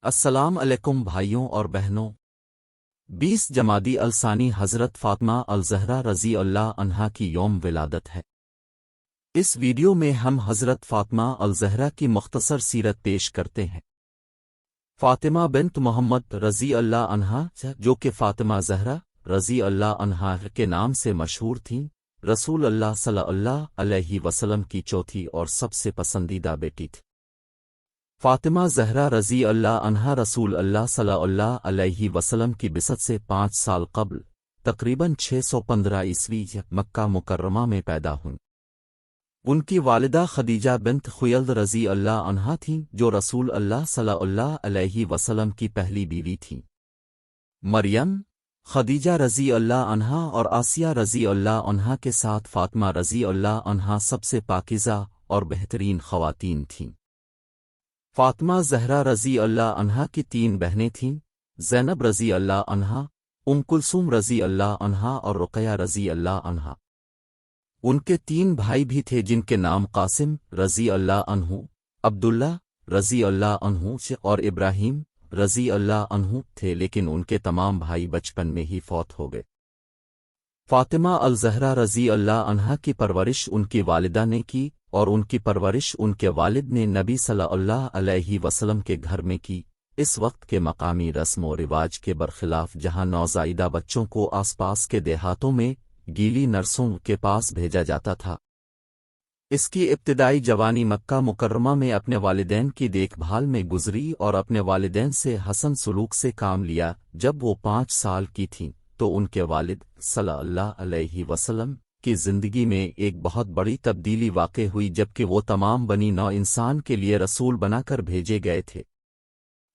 السلام علیکم بھائیوں اور بہنوں۔ 20 جمادی الثانی حضرت فاطمہ الزہرا رضی اللہ عنہا کی یوم ولادت ہے۔ اس ویڈیو میں ہم حضرت فاطمہ الزہرا کی مختصر سیرت پیش کرتے ہیں۔ فاطمہ بنت محمد رضی اللہ عنہا جو کہ فاطمہ زہرا رضی اللہ عنہا کے نام سے مشہور تھیں، رسول اللہ صلی اللہ علیہ وسلم کی چوتھی اور سب سے پسندیدہ بیٹی تھی۔ فاطمہ زہرا رضی اللہ عنہا رسول اللہ صلی اللہ علیہ وسلم کی بعثت سے 5 سال قبل تقریباً 615 عیسوی مکہ مکرمہ میں پیدا ہوئیں۔ ان کی والدہ خدیجہ بنت خویلد رضی اللہ عنہا تھیں جو رسول اللہ صلی اللہ علیہ وسلم کی پہلی بیوی تھیں۔ مریم، خدیجہ رضی اللہ عنہا اور آسیہ رضی اللہ عنہا کے ساتھ فاطمہ رضی اللہ عنہا سب سے پاکیزہ اور بہترین خواتین تھیں۔ فاطمہ زہرا رضی اللہ عنہا کی 3 بہنیں تھیں، زینب رضی اللہ عنہا، کلثوم رضی اللہ عنہا اور رقیہ رضی اللہ عنہا۔ ان کے 3 بھائی بھی تھے جن کے نام قاسم رضی اللہ عنہ، عبداللہ رضی اللہ عنہ اور ابراہیم رضی اللہ عنہ تھے، لیکن ان کے تمام بھائی بچپن میں ہی فوت ہو گئے۔ فاطمہ الزہرا رضی اللہ عنہا کی پرورش ان کی والدہ نے کی، اور ان کی پرورش ان کے والد نے نبی صلی اللہ علیہ وسلم کے گھر میں کی، اس وقت کے مقامی رسم و رواج کے برخلاف، جہاں نوزائیدہ بچوں کو آس پاس کے دیہاتوں میں گیلی نرسوں کے پاس بھیجا جاتا تھا۔ اس کی ابتدائی جوانی مکہ مکرمہ میں اپنے والدین کی دیکھ بھال میں گزری اور اپنے والدین سے حسن سلوک سے کام لیا۔ جب وہ 5 سال کی تھیں تو ان کے والد صلی اللہ علیہ وسلم کی زندگی میں ایک بہت بڑی تبدیلی واقع ہوئی، جبکہ وہ تمام بنی نوع انسان کے لیے رسول بنا کر بھیجے گئے تھے۔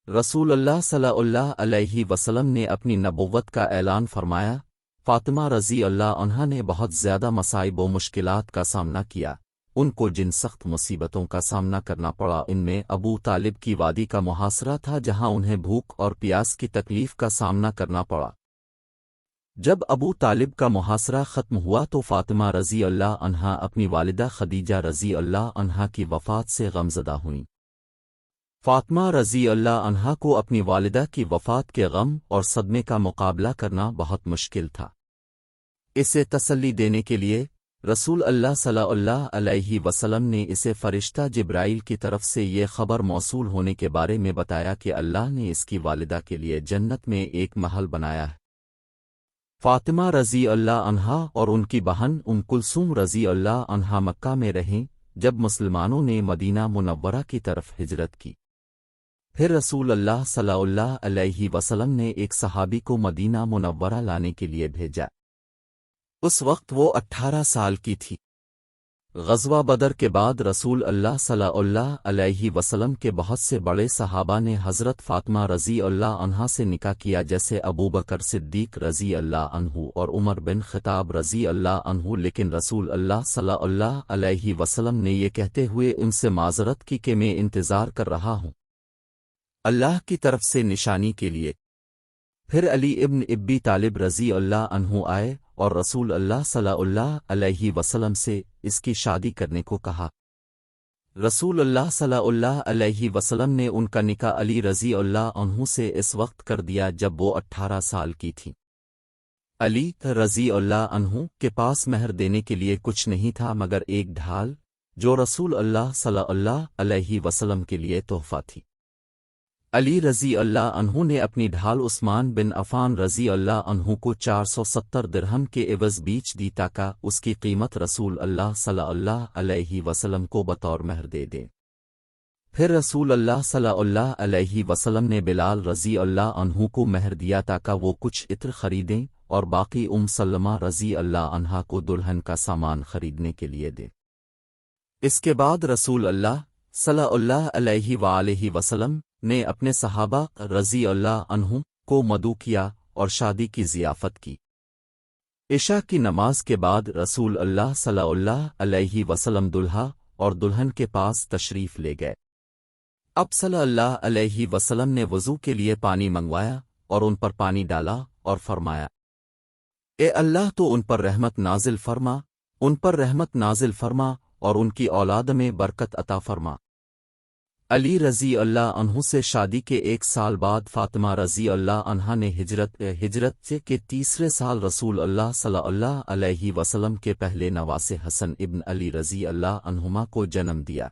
رسول اللہ صلی اللہ علیہ وسلم نے اپنی نبوت کا اعلان فرمایا۔ فاطمہ رضی اللہ عنہا نے بہت زیادہ مصائب و مشکلات کا سامنا کیا۔ ان کو جن سخت مصیبتوں کا سامنا کرنا پڑا، ان میں ابو طالب کی وادی کا محاصرہ تھا، جہاں انہیں بھوک اور پیاس کی تکلیف کا سامنا کرنا پڑا۔ جب ابو طالب کا محاصرہ ختم ہوا تو فاطمہ رضی اللہ عنہا اپنی والدہ خدیجہ رضی اللہ عنہا کی وفات سے غمزدہ ہوئیں۔ فاطمہ رضی اللہ عنہا کو اپنی والدہ کی وفات کے غم اور صدمے کا مقابلہ کرنا بہت مشکل تھا۔ اسے تسلی دینے کے لیے رسول اللہ صلی اللہ علیہ وسلم نے اسے فرشتہ جبرائیل کی طرف سے یہ خبر موصول ہونے کے بارے میں بتایا کہ اللہ نے اس کی والدہ کے لیے جنت میں ایک محل بنایا ہے۔ فاطمہ رضی اللہ عنہا اور ان کی بہن کلثوم رضی اللہ عنہا مکہ میں رہیں جب مسلمانوں نے مدینہ منورہ کی طرف ہجرت کی۔ پھر رسول اللہ صلی اللہ علیہ وسلم نے ایک صحابی کو مدینہ منورہ لانے کے لیے بھیجا۔ اس وقت وہ 18 سال کی تھی۔ غزوہ بدر کے بعد رسول اللہ صلی اللہ علیہ وسلم کے بہت سے بڑے صحابہ نے حضرت فاطمہ رضی اللہ عنہا سے نکاح کیا، جیسے ابو بکر صدیق رضی اللہ عنہ اور عمر بن خطاب رضی اللہ عنہ، لیکن رسول اللہ صلی اللہ علیہ وسلم نے یہ کہتے ہوئے ان سے معذرت کی کہ میں انتظار کر رہا ہوں اللہ کی طرف سے نشانی کے لیے۔ پھر علی ابن ابی طالب رضی اللہ عنہ آئے اور رسول اللہ صلی اللہ علیہ وسلم سے اس کی شادی کرنے کو کہا۔ رسول اللہ صلی اللہ علیہ وسلم نے ان کا نکاح علی رضی اللہ عنہ سے اس وقت کر دیا جب وہ 18 سال کی تھیں۔ علی رضی اللہ عنہ کے پاس مہر دینے کے لیے کچھ نہیں تھا مگر ایک ڈھال، جو رسول اللہ صلی اللہ علیہ وسلم کے لیے تحفہ تھی۔ علی رضی اللہ عنہ نے اپنی ڈھال عثمان بن عفان رضی اللہ عنہ کو 470 درہم کے عوض بیچ دی تاکہ اس کی قیمت رسول اللہ صلی اللہ علیہ وسلم کو بطور مہر دے دیں۔ پھر رسول اللہ صلی اللہ علیہ وسلم نے بلال رضی اللہ عنہ کو مہر دیا تاکہ وہ کچھ عطر خریدیں اور باقی سلمہ رضی اللہ عنہا کو دلہن کا سامان خریدنے کے لیے دیں۔ اس کے بعد رسول اللہ صلی اللہ علیہ وآلہ وسلم نے اپنے صحابہ رضی اللہ عنہ کو مدعو کیا اور شادی کی ضیافت کی۔ عشاء کی نماز کے بعد رسول اللہ صلی اللہ علیہ وسلم دلہا اور دلہن کے پاس تشریف لے گئے۔ اب صلی اللہ علیہ وسلم نے وضو کے لیے پانی منگوایا اور ان پر پانی ڈالا اور فرمایا، اے اللہ تو ان پر رحمت نازل فرما، ان پر رحمت نازل فرما اور ان کی اولاد میں برکت عطا فرما۔ علی رضی اللہ عنہ سے شادی کے 1 سال بعد فاطمہ رضی اللہ عنہا نے ہجرت کے تیسرے سال رسول اللہ صلی اللہ علیہ وسلم کے پہلے نواسے حسن ابن علی رضی اللہ عنہما کو جنم دیا۔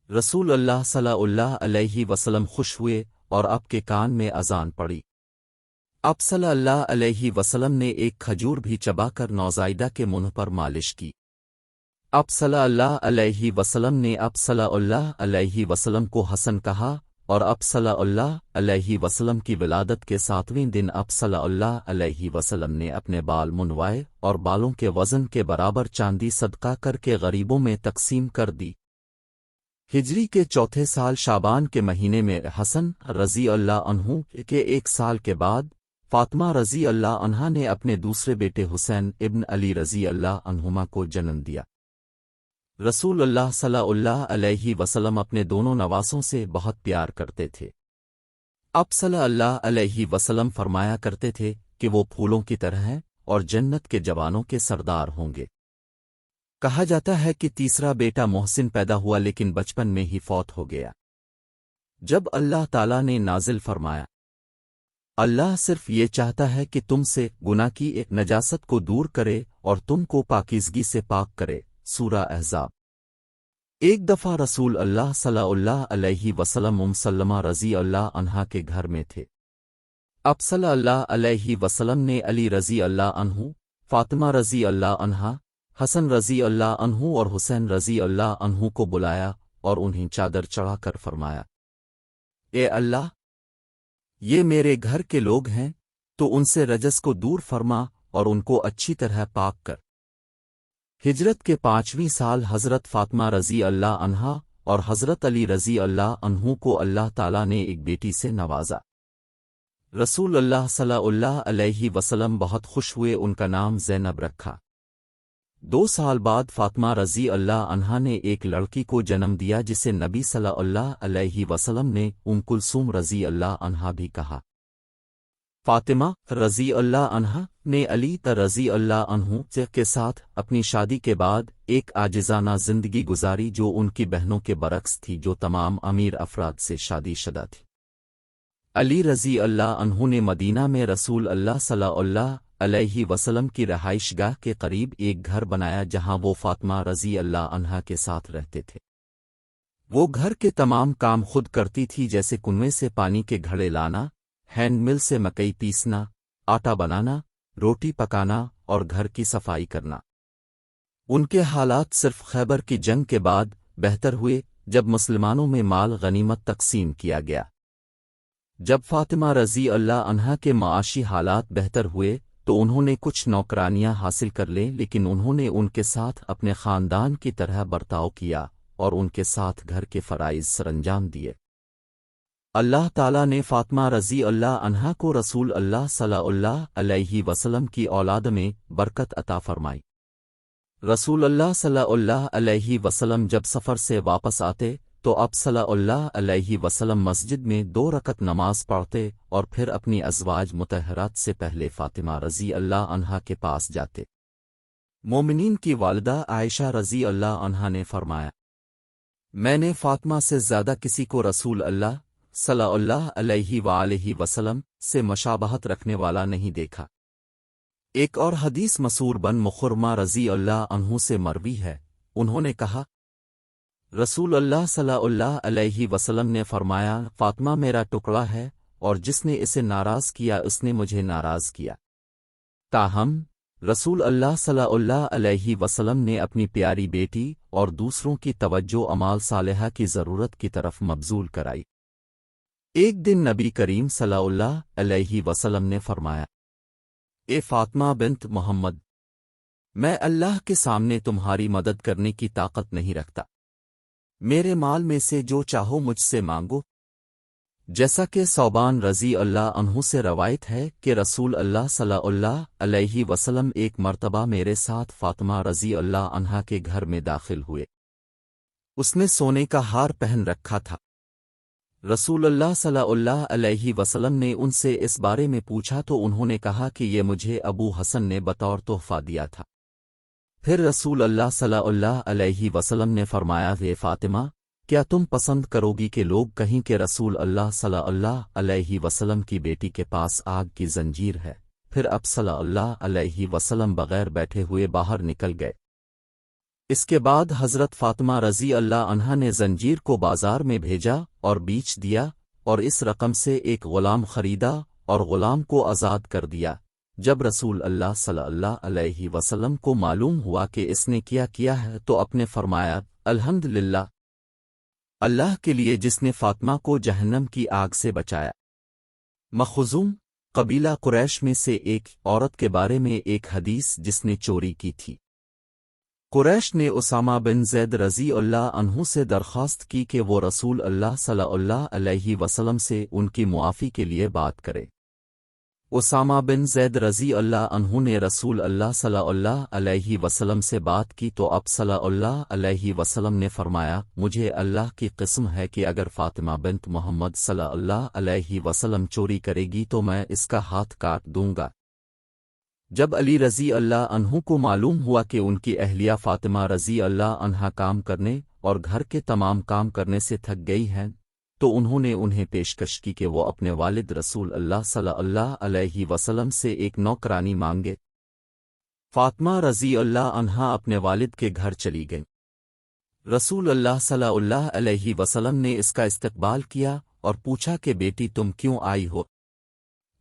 رسول اللہ صلی اللہ علیہ وسلم خوش ہوئے اور آپ کے کان میں اذان پڑی۔ آپ صلی اللہ علیہ وسلم نے ایک کھجور بھی چبا کر نوزائیدہ کے منہ پر مالش کی۔ آپ صلی اللہ علیہ وسلم نے آپ صلی اللہ علیہ وسلم کو حسن کہا، اور آپ صلی اللہ علیہ وسلم کی ولادت کے 7ویں دن آپ صلی اللہ علیہ وسلم نے اپنے بال منوائے اور بالوں کے وزن کے برابر چاندی صدقہ کر کے غریبوں میں تقسیم کر دی۔ ہجری کے 4تھے سال شعبان کے مہینے میں حسن رضی اللہ عنہ کے 1 سال کے بعد فاطمہ رضی اللہ عنہا نے اپنے دوسرے بیٹے حسین ابن علی رضی اللہ عنہما کو جنم دیا۔ رسول اللہ صلی اللہ علیہ وسلم اپنے دونوں نواسوں سے بہت پیار کرتے تھے۔ آپ صلی اللہ علیہ وسلم فرمایا کرتے تھے کہ وہ پھولوں کی طرح ہیں اور جنت کے جوانوں کے سردار ہوں گے۔ کہا جاتا ہے کہ تیسرا بیٹا محسن پیدا ہوا لیکن بچپن میں ہی فوت ہو گیا۔ جب اللہ تعالیٰ نے نازل فرمایا، اللہ صرف یہ چاہتا ہے کہ تم سے گناہ کی ایک نجاست کو دور کرے اور تم کو پاکیزگی سے پاک کرے، سورہ احزاب۔ ایک دفعہ رسول اللہ صلی اللہ علیہ وسلم سلمہ رضی اللہ عنہا کے گھر میں تھے۔ آپ صلی اللہ علیہ وسلم نے علی رضی اللہ عنہ، فاطمہ رضی اللہ عنہا، حسن رضی اللہ عنہ اور حسین رضی اللہ عنہ کو بلایا اور انہیں چادر چڑھا کر فرمایا، اے اللہ، یہ میرے گھر کے لوگ ہیں تو ان سے رجس کو دور فرما اور ان کو اچھی طرح پاک کر۔ ہجرت کے 5ویں سال حضرت فاطمہ رضی اللہ عنہا اور حضرت علی رضی اللہ عنہ کو اللہ تعالیٰ نے ایک بیٹی سے نوازا۔ رسول اللہ صلی اللہ علیہ وسلم بہت خوش ہوئے، ان کا نام زینب رکھا۔ 2 سال بعد فاطمہ رضی اللہ عنہا نے ایک لڑکی کو جنم دیا جسے نبی صلی اللہ علیہ وسلم نے کلثوم رضی اللہ عنہا بھی کہا۔ فاطمہ رضی اللہ عنہا نے علی رضی اللہ عنہ کے ساتھ اپنی شادی کے بعد ایک عاجزانہ زندگی گزاری جو ان کی بہنوں کے برعکس تھی جو تمام امیر افراد سے شادی شدہ تھی۔ علی رضی اللہ عنہ نے مدینہ میں رسول اللہ صلی اللہ علیہ وسلم کی رہائش گاہ کے قریب ایک گھر بنایا جہاں وہ فاطمہ رضی اللہ عنہا کے ساتھ رہتے تھے۔ وہ گھر کے تمام کام خود کرتی تھی، جیسے کنویں سے پانی کے گھڑے لانا، ہینڈ مل سے مکئی پیسنا، آٹا بنانا، روٹی پکانا اور گھر کی صفائی کرنا۔ ان کے حالات صرف خیبر کی جنگ کے بعد بہتر ہوئے جب مسلمانوں میں مال غنیمت تقسیم کیا گیا۔ جب فاطمہ رضی اللہ عنہا کے معاشی حالات بہتر ہوئے تو انہوں نے کچھ نوکرانیاں حاصل کر لیں، لیکن انہوں نے ان کے ساتھ اپنے خاندان کی طرح برتاؤ کیا اور ان کے ساتھ گھر کے فرائض سرانجام دیے۔ اللہ تعالیٰ نے فاطمہ رضی اللہ عنہا کو رسول اللہ صلی اللہ علیہ وسلم کی اولاد میں برکت عطا فرمائی۔ رسول اللہ صلی اللہ علیہ وسلم جب سفر سے واپس آتے تو آپ صلی اللہ علیہ وسلم مسجد میں 2 رکعت نماز پڑھتے اور پھر اپنی ازواج مطہرات سے پہلے فاطمہ رضی اللہ عنہا کے پاس جاتے۔ مومنین کی والدہ عائشہ رضی اللہ عنہا نے فرمایا، میں نے فاطمہ سے زیادہ کسی کو رسول اللہ صلی اللہ علیہ وآلہ وسلم سے مشابہت رکھنے والا نہیں دیکھا۔ ایک اور حدیث مسعور بن مخرمہ رضی اللہ عنہ سے مروی ہے، انہوں نے کہا، رسول اللہ صلی اللہ علیہ وسلم نے فرمایا، فاطمہ میرا ٹکڑا ہے اور جس نے اسے ناراض کیا اس نے مجھے ناراض کیا۔ تاہم رسول اللہ صلی اللہ علیہ وسلم نے اپنی پیاری بیٹی اور دوسروں کی توجہ اعمال صالحہ کی ضرورت کی طرف مبذول کرائی۔ ایک دن نبی کریم صلی اللہ علیہ وسلم نے فرمایا، اے فاطمہ بنت محمد، میں اللہ کے سامنے تمہاری مدد کرنے کی طاقت نہیں رکھتا، میرے مال میں سے جو چاہو مجھ سے مانگو۔ جیسا کہ ثوبان رضی اللہ عنہ سے روایت ہے کہ رسول اللہ صلی اللہ علیہ وسلم ایک مرتبہ میرے ساتھ فاطمہ رضی اللہ عنہا کے گھر میں داخل ہوئے۔ اس نے سونے کا ہار پہن رکھا تھا۔ رسول اللہ صلی اللہ علیہ وسلم نے ان سے اس بارے میں پوچھا تو انہوں نے کہا کہ یہ مجھے ابو حسن نے بطور تحفہ دیا تھا۔ پھر رسول اللہ صلی اللہ علیہ وسلم نے فرمایا، اے فاطمہ، کیا تم پسند کروگی کہ لوگ کہیں کہ رسول اللہ صلی اللہ علیہ وسلم کی بیٹی کے پاس آگ کی زنجیر ہے، پھر اب صلی اللہ علیہ وسلم بغیر بیٹھے ہوئے باہر نکل گئے۔ اس کے بعد حضرت فاطمہ رضی اللہ عنہا نے زنجیر کو بازار میں بھیجا اور بیچ دیا، اور اس رقم سے ایک غلام خریدا اور غلام کو آزاد کر دیا۔ جب رسول اللہ صلی اللہ علیہ وسلم کو معلوم ہوا کہ اس نے کیا ہے تو اپنے فرمایا، الحمدللہ، اللہ کے لیے جس نے فاطمہ کو جہنم کی آگ سے بچایا۔ مخزوم قبیلہ قریش میں سے ایک عورت کے بارے میں ایک حدیث جس نے چوری کی تھی۔ قریش نے اسامہ بن زید رضی اللہ عنہ سے درخواست کی کہ وہ رسول اللہ صلی اللہ علیہ وسلم سے ان کی معافی کے لیے بات کرے۔ اسامہ بن زید رضی اللہ عنہ نے رسول اللہ صلی اللہ علیہ وسلم سے بات کی تو اب صلی اللہ علیہ وسلم نے فرمایا، مجھے اللہ کی قسم ہے کہ اگر فاطمہ بنت محمد صلی اللہ علیہ وسلم چوری کرے گی تو میں اس کا ہاتھ کاٹ دوں گا۔ جب علی رضی اللہ عنہ کو معلوم ہوا کہ ان کی اہلیہ فاطمہ رضی اللہ عنہا کام کرنے اور گھر کے تمام کام کرنے سے تھک گئی ہیں، تو انہوں نے انہیں پیشکش کی کہ وہ اپنے والد رسول اللہ صلی اللہ علیہ وسلم سے ایک نوکرانی مانگے۔ فاطمہ رضی اللہ عنہا اپنے والد کے گھر چلی گئیں۔ رسول اللہ صلی اللہ علیہ وسلم نے اس کا استقبال کیا اور پوچھا کہ بیٹی تم کیوں آئی ہو؟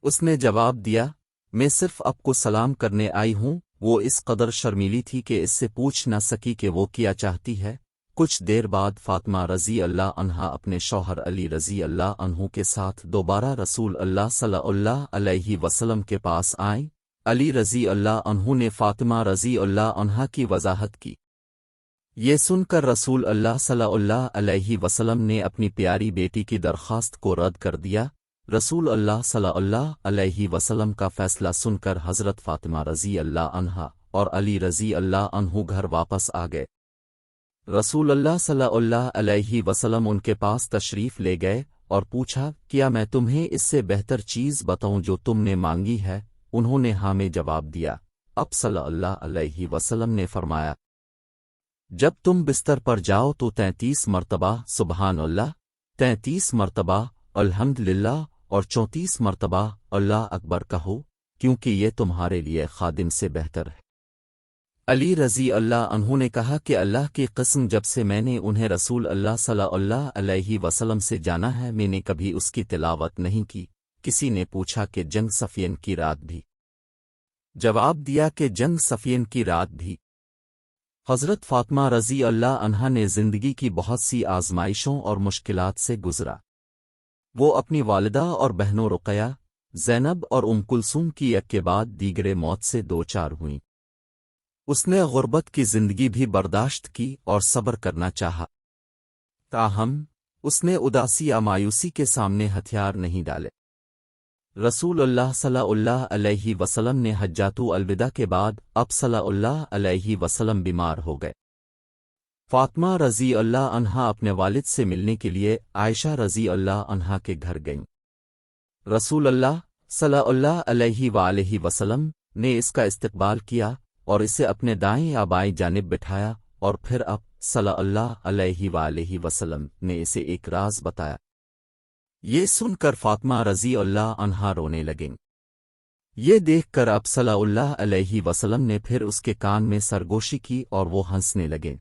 اس نے جواب دیا، میں صرف آپ کو سلام کرنے آئی ہوں۔ وہ اس قدر شرمیلی تھی کہ اس سے پوچھ نہ سکی کہ وہ کیا چاہتی ہے۔ کچھ دیر بعد فاطمہ رضی اللہ عنہا اپنے شوہر علی رضی اللہ عنہ کے ساتھ دوبارہ رسول اللہ صلی اللہ علیہ وسلم کے پاس آئیں۔ علی رضی اللہ عنہ نے فاطمہ رضی اللہ عنہا کی وضاحت کی۔ یہ سن کر رسول اللہ صلی اللہ علیہ وسلم نے اپنی پیاری بیٹی کی درخواست کو رد کر دیا۔ رسول اللہ صلی اللہ علیہ وسلم کا فیصلہ سن کر حضرت فاطمہ رضی اللہ عنہا اور علی رضی اللہ عنہ گھر واپس آ گئے۔ رسول اللہ صلی اللہ علیہ وسلم ان کے پاس تشریف لے گئے اور پوچھا، کیا میں تمہیں اس سے بہتر چیز بتاؤں جو تم نے مانگی ہے؟ انہوں نے ہاں میں جواب دیا۔ اب صلی اللہ علیہ وسلم نے فرمایا، جب تم بستر پر جاؤ تو 33 مرتبہ سبحان اللہ، 33 مرتبہ الحمدللہ اور 34 مرتبہ اللہ اکبر کہو، کیونکہ یہ تمہارے لیے خادم سے بہتر ہے۔ علی رضی اللہ عنہ نے کہا کہ اللہ کی قسم جب سے میں نے انہیں رسول اللہ صلی اللہ علیہ وسلم سے جانا ہے میں نے کبھی اس کی تلاوت نہیں کی۔ کسی نے پوچھا کہ جنگ صفین کی رات بھی؟ جواب دیا کہ جنگ صفین کی رات بھی۔ حضرت فاطمہ رضی اللہ عنہا نے زندگی کی بہت سی آزمائشوں اور مشکلات سے گزرا۔ وہ اپنی والدہ اور بہنوں رقیہ، زینب اور ام کلثوم کی ایک کے بعد دیگرے موت سے دوچار ہوئیں۔ اس نے غربت کی زندگی بھی برداشت کی اور صبر کرنا چاہا، تاہم اس نے اداسی یا مایوسی کے سامنے ہتھیار نہیں ڈالے۔ رسول اللہ صلی اللہ علیہ وسلم نے حجۃ الوداع کے بعد اب صلی اللہ علیہ وسلم بیمار ہو گئے۔ فاطمہ رضی اللہ عنہا اپنے والد سے ملنے کے لیے عائشہ رضی اللہ عنہا کے گھر گئیں۔ رسول اللہ صلی اللہ علیہ وآلہ وسلم نے اس کا استقبال کیا اور اسے اپنے دائیں یا بائیں جانب بٹھایا، اور پھر اب صلی اللہ علیہ وآلہ وسلم نے اسے ایک راز بتایا۔ یہ سن کر فاطمہ رضی اللہ عنہا رونے لگیں۔ یہ دیکھ کر اب صلی اللہ علیہ وسلم نے پھر اس کے کان میں سرگوشی کی اور وہ ہنسنے لگے۔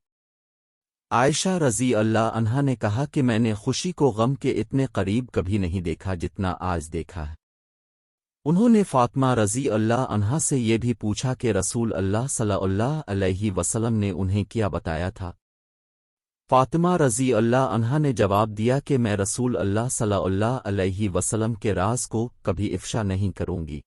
عائشہ رضی اللہ عنہا نے کہا کہ میں نے خوشی کو غم کے اتنے قریب کبھی نہیں دیکھا جتنا آج دیکھا ہے۔ انہوں نے فاطمہ رضی اللہ عنہا سے یہ بھی پوچھا کہ رسول اللہ صلی اللہ علیہ وسلم نے انہیں کیا بتایا تھا؟ فاطمہ رضی اللہ عنہا نے جواب دیا کہ میں رسول اللہ صلی اللہ علیہ وسلم کے راز کو کبھی افشا نہیں کروں گی۔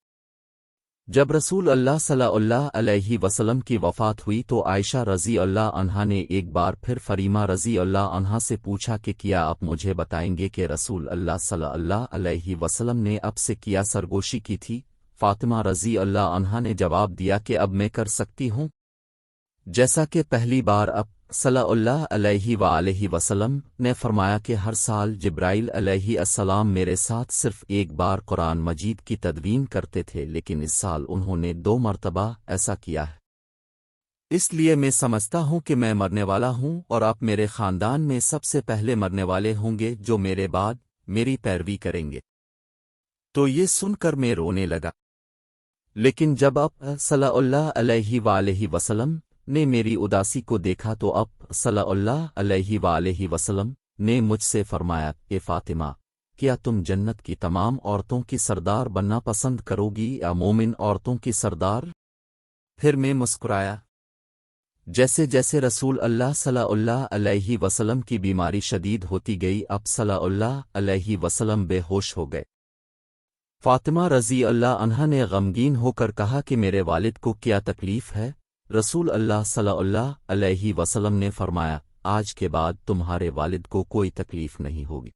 جب رسول اللہ صلی اللہ علیہ وسلم کی وفات ہوئی تو عائشہ رضی اللہ عنہا نے ایک بار پھر فریمہ رضی اللہ عنہا سے پوچھا کہ کیا آپ مجھے بتائیں گے کہ رسول اللہ صلی اللہ علیہ وسلم نے اب سے کیا سرگوشی کی تھی؟ فاطمہ رضی اللہ عنہا نے جواب دیا کہ اب میں کر سکتی ہوں جیسا کہ پہلی بار۔ اب صلی اللہ علیہ وآلہ وسلم نے فرمایا کہ ہر سال جبرائیل علیہ السلام میرے ساتھ صرف ایک بار قرآن مجید کی تدوین کرتے تھے، لیکن اس سال انہوں نے 2 مرتبہ ایسا کیا ہے۔ اس لیے میں سمجھتا ہوں کہ میں مرنے والا ہوں اور آپ میرے خاندان میں سب سے پہلے مرنے والے ہوں گے جو میرے بعد میری پیروی کریں گے۔ تو یہ سن کر میں رونے لگا۔ لیکن جب آپ صلی اللہ علیہ وآلہ وسلم نے میری اداسی کو دیکھا تو آپ صلی اللہ علیہ وآلہ وسلم نے مجھ سے فرمایا کہ فاطمہ، کیا تم جنت کی تمام عورتوں کی سردار بننا پسند کرو گی یا مومن عورتوں کی سردار؟ پھر میں مسکرایا۔ جیسے جیسے رسول اللہ صلی اللہ علیہ وسلم کی بیماری شدید ہوتی گئی اب صلی اللہ علیہ وسلم بے ہوش ہو گئے۔ فاطمہ رضی اللہ عنہا نے غمگین ہو کر کہا کہ میرے والد کو کیا تکلیف ہے؟ رسول اللہ صلی اللہ علیہ وسلم نے فرمایا، آج کے بعد تمہارے والد کو کوئی تکلیف نہیں ہوگی۔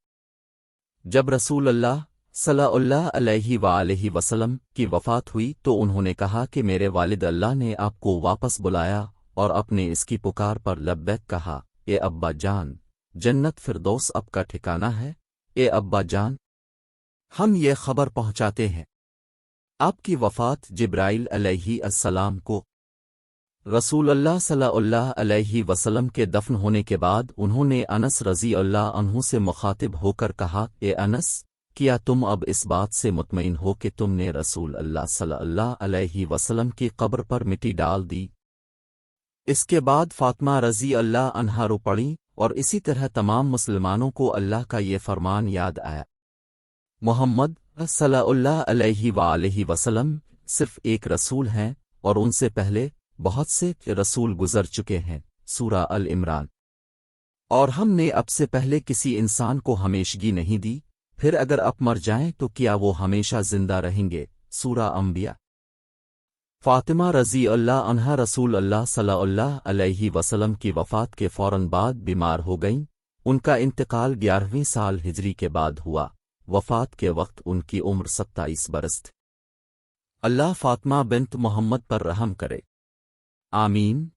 جب رسول اللہ صلی اللہ علیہ وآلہ وسلم کی وفات ہوئی تو انہوں نے کہا کہ میرے والد اللہ نے آپ کو واپس بلایا اور اپنے اس کی پکار پر لبیک کہا، اے ابا جان، جنت فردوس اب کا ٹھکانہ ہے۔ اے ابا جان، ہم یہ خبر پہنچاتے ہیں۔ آپ کی وفات جبرائیل علیہ السلام کو رسول اللہ صلی اللہ علیہ وسلم کے دفن ہونے کے بعد انہوں نے انس رضی اللہ عنہ سے مخاطب ہو کر کہا، اے انس، کیا تم اب اس بات سے مطمئن ہو کہ تم نے رسول اللہ صلی اللہ علیہ وسلم کی قبر پر مٹی ڈال دی؟ اس کے بعد فاطمہ رضی اللہ عنہا رو پڑیں اور اسی طرح تمام مسلمانوں کو اللہ کا یہ فرمان یاد آیا۔ محمد صلی اللہ علیہ وآلہ وسلم صرف ایک رسول ہیں اور ان سے پہلے بہت سے رسول گزر چکے ہیں۔ سورہ العمران۔ اور ہم نے اب سے پہلے کسی انسان کو ہمیشگی نہیں دی، پھر اگر اب مر جائیں تو کیا وہ ہمیشہ زندہ رہیں گے؟ سورہ انبیاء۔ فاطمہ رضی اللہ عنہا رسول اللہ صلی اللہ علیہ وسلم کی وفات کے فوراً بعد بیمار ہو گئیں۔ ان کا انتقال 11ویں سال ہجری کے بعد ہوا۔ وفات کے وقت ان کی عمر 27 برس تھی۔ اللہ فاطمہ بنت محمد پر رحم کرے، آمین۔